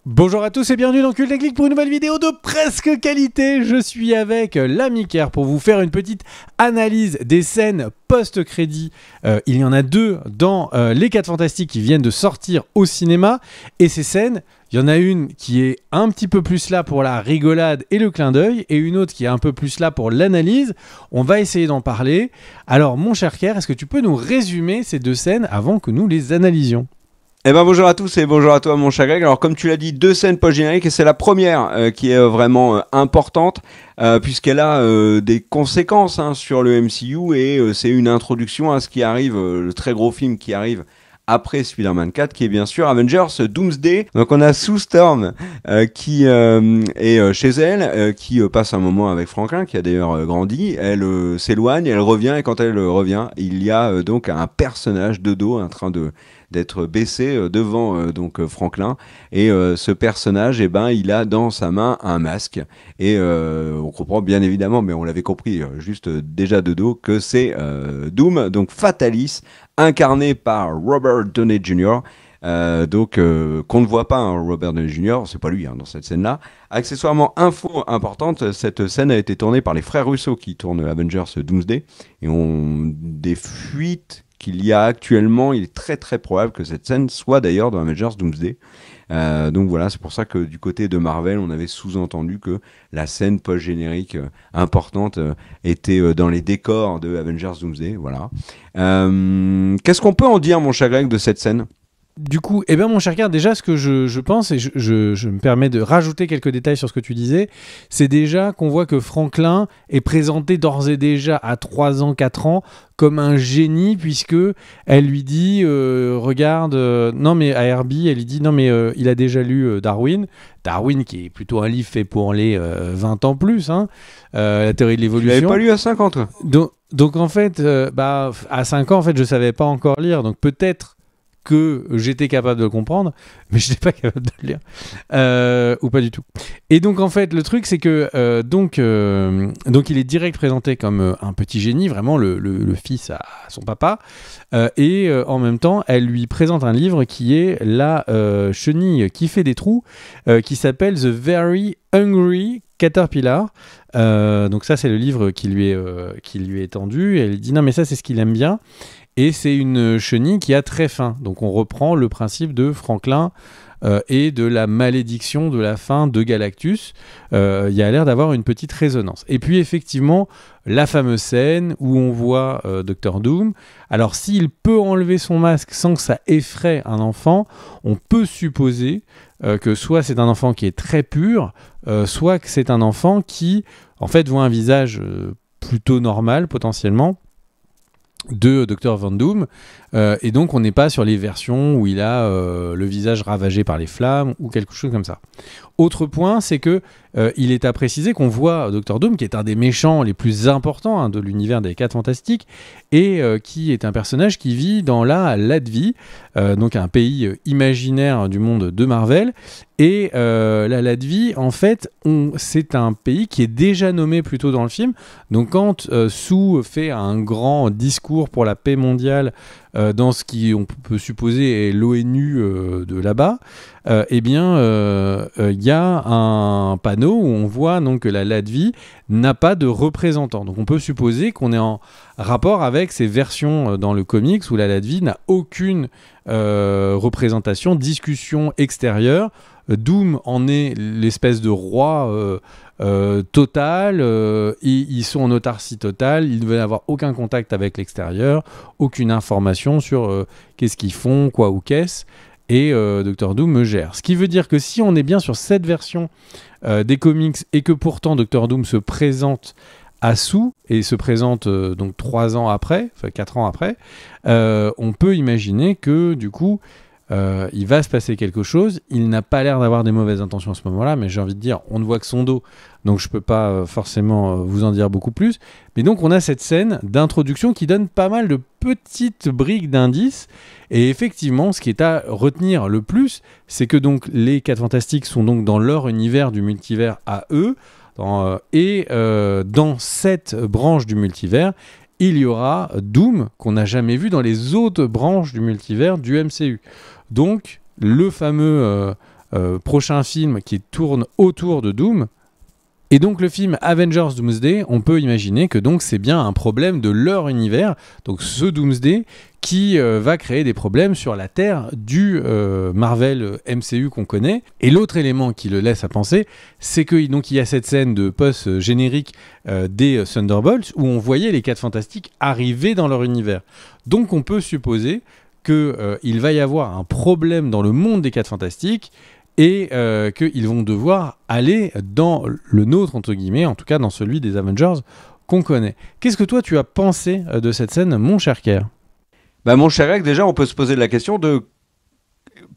Bonjour à tous et bienvenue dans Cult et Click pour une nouvelle vidéo de presque qualité. Je suis avec l'ami Kerr pour vous faire une petite analyse des scènes post-crédit. Il y en a deux dans Les 4 Fantastiques qui viennent de sortir au cinéma. Et ces scènes, il y en a une qui est un petit peu plus là pour la rigolade et le clin d'œil, et une autre qui est un peu plus là pour l'analyse. On va essayer d'en parler. Alors mon cher Kerr, est-ce que tu peux nous résumer ces deux scènes avant que nous les analysions ? Eh ben bonjour à tous et bonjour à toi mon cher Greg. Alors comme tu l'as dit, deux scènes post-génériques et c'est la première qui est vraiment importante puisqu'elle a des conséquences sur le MCU et c'est une introduction à ce qui arrive, le très gros film qui arrive après Spider-Man 4 qui est bien sûr Avengers Doomsday. Donc on a Sue Storm qui est chez elle, qui passe un moment avec Franklin qui a d'ailleurs grandi. Elle s'éloigne, elle revient et quand elle revient, il y a donc un personnage de dos en train d'être baissé devant donc Franklin et ce personnage il a dans sa main un masque et on comprend bien évidemment mais on l'avait compris juste déjà de dos que c'est Doom, donc Fatalis, incarné par Robert Downey Jr. Qu'on ne voit pas Robert Downey Jr., c'est pas lui dans cette scène-là. Accessoirement, info importante, cette scène a été tournée par les frères Russo qui tournent Avengers Doomsday et ont des fuites qu'il y a actuellement. Il est très très probable que cette scène soit d'ailleurs dans Avengers Doomsday. Donc voilà, c'est pour ça que du côté de Marvel, on avait sous-entendu que la scène post-générique importante était dans les décors de Avengers Doomsday. Voilà. Qu'est-ce qu'on peut en dire, mon cher Greg, de cette scène ? Du coup, mon cher Kerr, déjà ce que je pense, et je me permets de rajouter quelques détails sur ce que tu disais, c'est déjà qu'on voit que Franklin est présenté d'ores et déjà à 3 ans, 4 ans, comme un génie, puisque elle lui dit, regarde, non mais à Herbie, elle lui dit, non mais il a déjà lu Darwin, qui est plutôt un livre fait pour les 20 ans plus, la théorie de l'évolution. Tu l'avais pas lu à 5 ans, toi ? Donc en fait, à 5 ans, en fait, je savais pas encore lire, donc peut-être que j'étais capable de le comprendre, mais je n'étais pas capable de le lire, ou pas du tout. Et donc en fait, le truc c'est que donc il est direct présenté comme un petit génie, vraiment le fils à son papa, et en même temps, elle lui présente un livre qui est la chenille qui fait des trous, qui s'appelle The Very Hungry Caterpillar. Donc ça c'est le livre qui lui est tendu, et elle dit non mais ça c'est ce qu'il aime bien. Et c'est une chenille qui a très faim. Donc on reprend le principe de Franklin et de la malédiction de la faim de Galactus. Il y a l'air d'avoir une petite résonance. Et puis effectivement, la fameuse scène où on voit Dr Doom. Alors s'il peut enlever son masque sans que ça effraie un enfant, on peut supposer que soit c'est un enfant qui est très pur, soit que c'est un enfant qui en fait voit un visage plutôt normal potentiellement de Dr Van Doom, et donc on n'est pas sur les versions où il a le visage ravagé par les flammes ou quelque chose comme ça. Autre point, c'est que il est à préciser qu'on voit Dr Doom, qui est un des méchants les plus importants de l'univers des 4 Fantastiques, et qui est un personnage qui vit dans la Latvie, donc un pays imaginaire du monde de Marvel. Et la Latvie, en fait, c'est un pays qui est déjà nommé plus tôt dans le film. Donc quand Sue fait un grand discours pour la paix mondiale dans ce qui, on peut supposer, est l'ONU de là-bas, il y a un panneau où on voit donc que la Latvie n'a pas de représentant. Donc on peut supposer qu'on est en rapport avec ces versions dans le comics où la Latvie n'a aucune représentation, discussion extérieure. Doom en est l'espèce de roi total, ils sont en autarcie totale, ils ne veulent avoir aucun contact avec l'extérieur, aucune information sur qu'est-ce qu'ils font, quoi ou qu'est-ce, et Dr Doom me gère. Ce qui veut dire que si on est bien sur cette version des comics et que pourtant Dr Doom se présente à Sue et se présente donc 3 ans après, enfin 4 ans après, on peut imaginer que du coup il va se passer quelque chose. Il n'a pas l'air d'avoir des mauvaises intentions à ce moment-là, mais j'ai envie de dire, on ne voit que son dos, donc je ne peux pas forcément vous en dire beaucoup plus. Mais donc on a cette scène d'introduction qui donne pas mal de petites briques d'indices, et effectivement, ce qui est à retenir le plus, c'est que donc les 4 Fantastiques sont donc dans leur univers du multivers à eux, dans cette branche du multivers, il y aura Doom qu'on n'a jamais vu dans les autres branches du multivers du MCU. Donc, le fameux prochain film qui tourne autour de Doom. Et donc le film Avengers Doomsday, on peut imaginer que donc c'est bien un problème de leur univers, donc ce Doomsday qui va créer des problèmes sur la Terre du Marvel MCU qu'on connaît. Et l'autre élément qui le laisse à penser, c'est que donc il y a cette scène de post-générique des Thunderbolts où on voyait les 4 Fantastiques arriver dans leur univers. Donc on peut supposer qu'il va y avoir un problème dans le monde des 4 Fantastiques et qu'ils vont devoir aller dans le nôtre, entre guillemets, en tout cas dans celui des Avengers qu'on connaît. Qu'est-ce que toi tu as pensé de cette scène, mon cher Kerr ? Bah, mon cher Greg, déjà on peut se poser la question de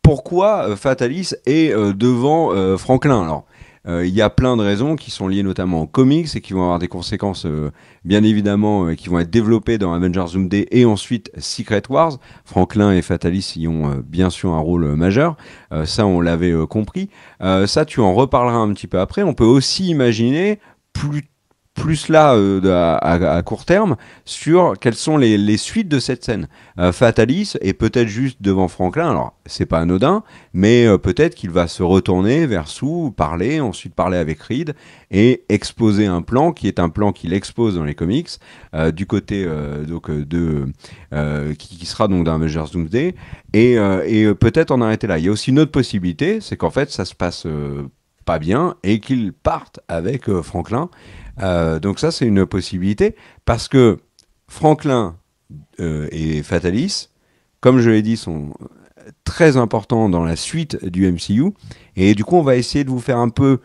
pourquoi Fatalis est devant Franklin. Alors, il y a plein de raisons qui sont liées notamment aux comics et qui vont avoir des conséquences bien évidemment qui vont être développées dans Avengers Doomsday et ensuite Secret Wars. Franklin et Fatalis y ont bien sûr un rôle majeur, ça on l'avait compris. Ça tu en reparleras un petit peu après. On peut aussi imaginer plus là à court terme sur quelles sont les suites de cette scène. Fatalis est peut-être juste devant Franklin, alors c'est pas anodin, mais peut-être qu'il va se retourner vers Sue, ensuite parler avec Reed et exposer un plan qui est un plan qu'il expose dans les comics du côté qui sera donc dans Avengers Doomsday et peut-être en arrêter là. Il y a aussi une autre possibilité, c'est qu'en fait ça se passe pas bien et qu'ils partent avec Franklin. Donc ça c'est une possibilité parce que Franklin et Fatalis, comme je l'ai dit, sont très importants dans la suite du MCU et du coup on va essayer de vous faire un peu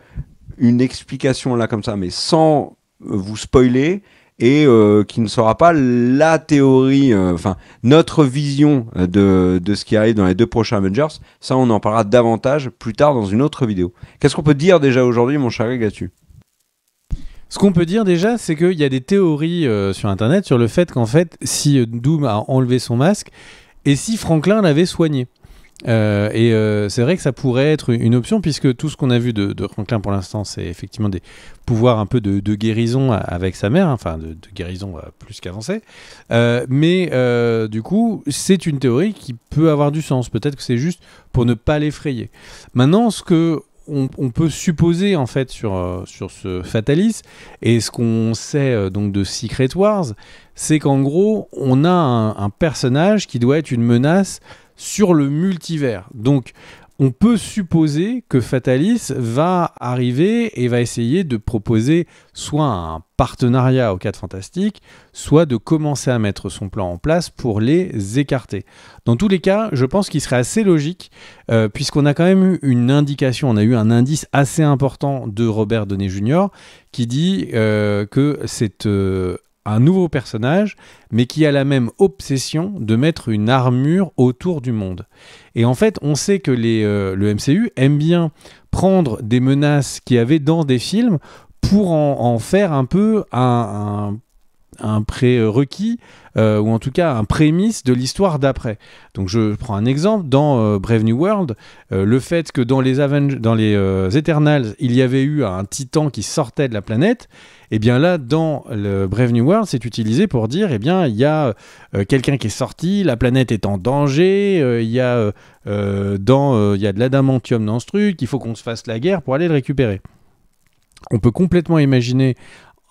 une explication là comme ça mais sans vous spoiler et qui ne sera pas la théorie, notre vision de ce qui arrive dans les 2 prochains Avengers. Ça on en parlera davantage plus tard dans une autre vidéo. Qu'est-ce qu'on peut dire déjà aujourd'hui mon cher Greg là-dessus ? Ce qu'on peut dire déjà, c'est qu'il y a des théories sur Internet sur le fait qu'en fait, si Doom a enlevé son masque et si Franklin l'avait soigné. C'est vrai que ça pourrait être une option puisque tout ce qu'on a vu de Franklin pour l'instant, c'est effectivement des pouvoirs un peu de guérison avec sa mère, enfin de guérison plus qu'avancée. Mais du coup, c'est une théorie qui peut avoir du sens. Peut-être que c'est juste pour ne pas l'effrayer. Maintenant, ce que on peut supposer en fait sur ce Fatalis et ce qu'on sait donc de Secret Wars, c'est qu'en gros on a un personnage qui doit être une menace sur le multivers. Donc on peut supposer que Fatalis va arriver et va essayer de proposer soit un partenariat aux 4 Fantastiques, soit de commencer à mettre son plan en place pour les écarter. Dans tous les cas, je pense qu'il serait assez logique, puisqu'on a quand même eu une indication, on a eu un indice assez important de Robert Downey Jr. qui dit que c'est un nouveau personnage, mais qui a la même obsession de mettre une armure autour du monde. Et en fait, on sait que le MCU aime bien prendre des menaces qu'il y avait dans des films pour en faire un peu un prérequis, ou en tout cas un prémisse de l'histoire d'après. Donc je prends un exemple, dans Brave New World, le fait que dans les Eternals, il y avait eu un titan qui sortait de la planète, et bien là, dans le Brave New World, c'est utilisé pour dire, eh bien, il y a quelqu'un qui est sorti, la planète est en danger, il y a de l'adamantium dans ce truc, il faut qu'on se fasse la guerre pour aller le récupérer. On peut complètement imaginer,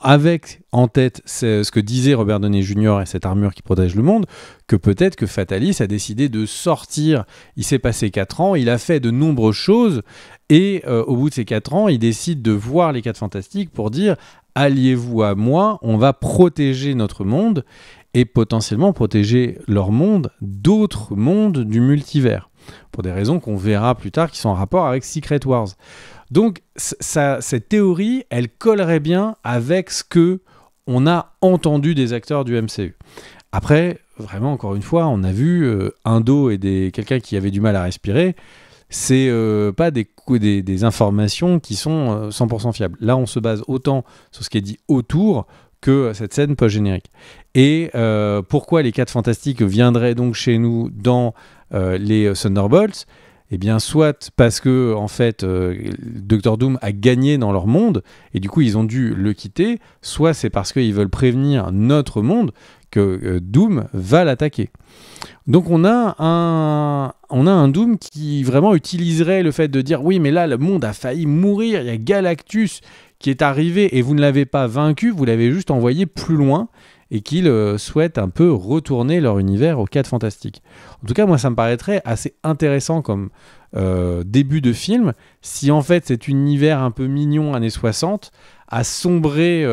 avec en tête ce que disait Robert Downey Jr. et cette armure qui protège le monde, que peut-être que Fatalis a décidé de sortir. Il s'est passé 4 ans, il a fait de nombreuses choses, et au bout de ces 4 ans, il décide de voir les 4 Fantastiques pour dire « Alliez-vous à moi, on va protéger notre monde » et potentiellement protéger leur monde d'autres mondes du multivers, pour des raisons qu'on verra plus tard qui sont en rapport avec Secret Wars. Donc cette théorie, elle collerait bien avec ce que on a entendu des acteurs du MCU. Après, vraiment, encore une fois, on a vu un dos et quelqu'un qui avait du mal à respirer. C'est pas des informations qui sont 100% fiables. Là, on se base autant sur ce qui est dit autour que cette scène post-générique. Et pourquoi les 4 Fantastiques viendraient donc chez nous dans les Thunderbolts ? eh bien, soit parce que en fait, Dr Doom a gagné dans leur monde et du coup ils ont dû le quitter, soit c'est parce qu'ils veulent prévenir notre monde que Doom va l'attaquer. Donc on a un Doom qui vraiment utiliserait le fait de dire oui mais là le monde a failli mourir, il y a Galactus qui est arrivé et vous ne l'avez pas vaincu, vous l'avez juste envoyé plus loin et qu'ils souhaitent un peu retourner leur univers aux 4 Fantastiques. En tout cas moi ça me paraîtrait assez intéressant comme début de film si en fait cet univers un peu mignon années 60 a sombré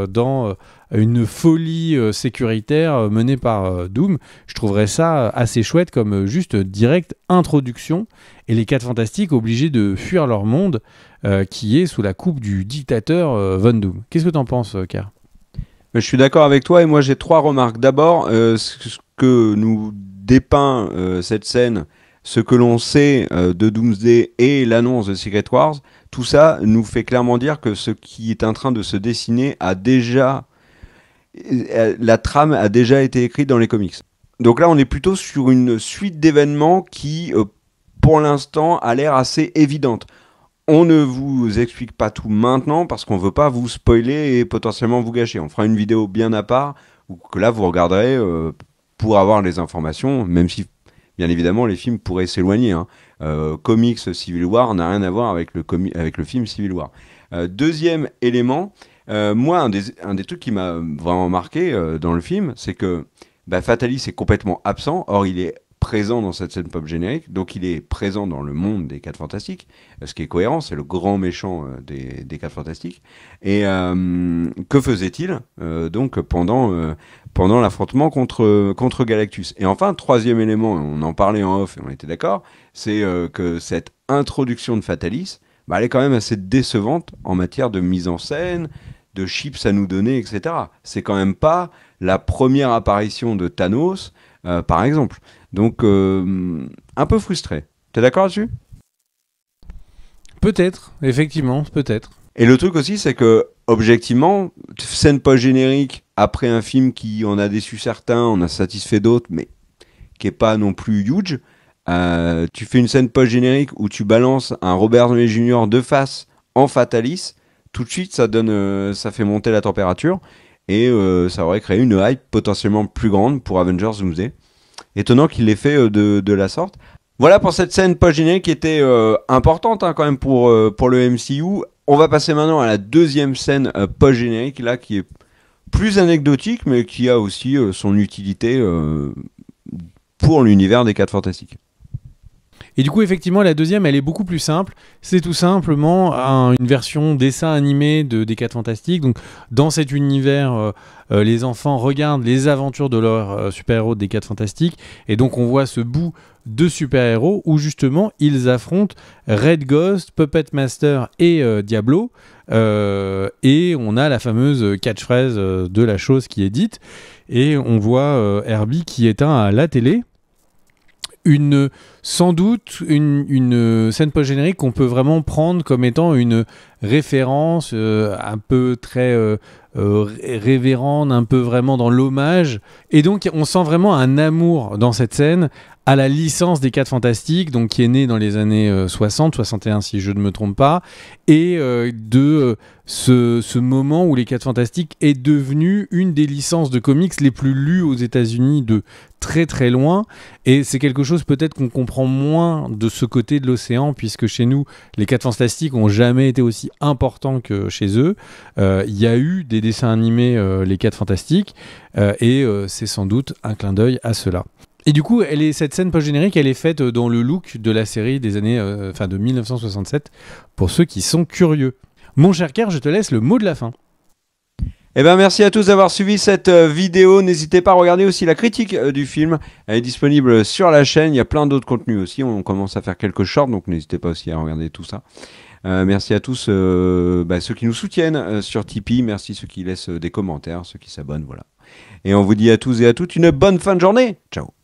dans une folie sécuritaire menée par Doom. Je trouverais ça assez chouette comme juste directe introduction et les 4 Fantastiques obligés de fuir leur monde qui est sous la coupe du dictateur Von Doom. Qu'est-ce que t'en penses, Ker ? Je suis d'accord avec toi et moi j'ai 3 remarques. D'abord, ce que nous dépeint cette scène, ce que l'on sait de Doomsday et l'annonce de Secret Wars, tout ça nous fait clairement dire que ce qui est en train de se dessiner a déjà... La trame a déjà été écrite dans les comics. Donc là, on est plutôt sur une suite d'événements qui, pour l'instant, a l'air assez évidente. On ne vous explique pas tout maintenant parce qu'on ne veut pas vous spoiler et potentiellement vous gâcher. On fera une vidéo bien à part où que là, vous regarderez pour avoir les informations, même si, bien évidemment, les films pourraient s'éloigner. Comics Civil War n'a rien à voir avec le film Civil War. Deuxième élément, moi, un des trucs qui m'a vraiment marqué dans le film, c'est que Fatalis est complètement absent. Or, il est présent dans cette scène pop générique, donc il est présent dans le monde des 4 Fantastiques, ce qui est cohérent, c'est le grand méchant des 4 Fantastiques. Et que faisait-il donc pendant l'affrontement contre Galactus? Et enfin, troisième élément, on en parlait en off et on était d'accord, c'est que cette introduction de Fatalis, elle est quand même assez décevante en matière de mise en scène, de chips à nous donner, etc. C'est quand même pas la première apparition de Thanos, par exemple. Donc, un peu frustré. T'es d'accord là-dessus ? Peut-être, effectivement, peut-être. Et le truc aussi, c'est que, objectivement, scène post-générique, après un film qui en a déçu certains, en a satisfait d'autres, mais qui est pas non plus huge, tu fais une scène post-générique où tu balances un Robert Downey Jr. de face en Fatalis, tout de suite, ça fait monter la température, et ça aurait créé une hype potentiellement plus grande pour Avengers Doomsday. Étonnant qu'il l'ait fait de la sorte. Voilà pour cette scène post-générique qui était importante quand même pour le MCU. On va passer maintenant à la deuxième scène post-générique, là, qui est plus anecdotique, mais qui a aussi son utilité pour l'univers des 4 Fantastiques. Et du coup, effectivement, la deuxième, elle est beaucoup plus simple. C'est tout simplement une version dessin animé des 4 Fantastiques. Donc, dans cet univers, les enfants regardent les aventures de leurs super-héros des 4 Fantastiques. Et donc, on voit ce bout de super-héros où, justement, ils affrontent Red Ghost, Puppet Master et Diablo. Et on a la fameuse catchphrase de la chose qui est dite. Et on voit Herbie qui éteint à la télé. Sans doute une scène post-générique qu'on peut vraiment prendre comme étant une référence un peu très révérende, un peu vraiment dans l'hommage. Et donc, on sent vraiment un amour dans cette scène à la licence des 4 Fantastiques, donc qui est née dans les années 60, 61 si je ne me trompe pas, et de ce moment où les 4 Fantastiques est devenu une des licences de comics les plus lues aux États-Unis de très très loin, et c'est quelque chose peut-être qu'on comprend moins de ce côté de l'océan, puisque chez nous, les 4 Fantastiques n'ont jamais été aussi importants que chez eux. Il y a eu des dessins animés, les 4 Fantastiques, et c'est sans doute un clin d'œil à cela. Et du coup, cette scène post-générique, elle est faite dans le look de la série des années, de 1967, pour ceux qui sont curieux. Mon cher Ker, je te laisse le mot de la fin. Eh ben, merci à tous d'avoir suivi cette vidéo. N'hésitez pas à regarder aussi la critique du film. Elle est disponible sur la chaîne. Il y a plein d'autres contenus aussi. On commence à faire quelques shorts, donc n'hésitez pas aussi à regarder tout ça. Merci à tous ceux qui nous soutiennent sur Tipeee. Merci ceux qui laissent des commentaires, ceux qui s'abonnent. Voilà. Et on vous dit à tous et à toutes une bonne fin de journée. Ciao.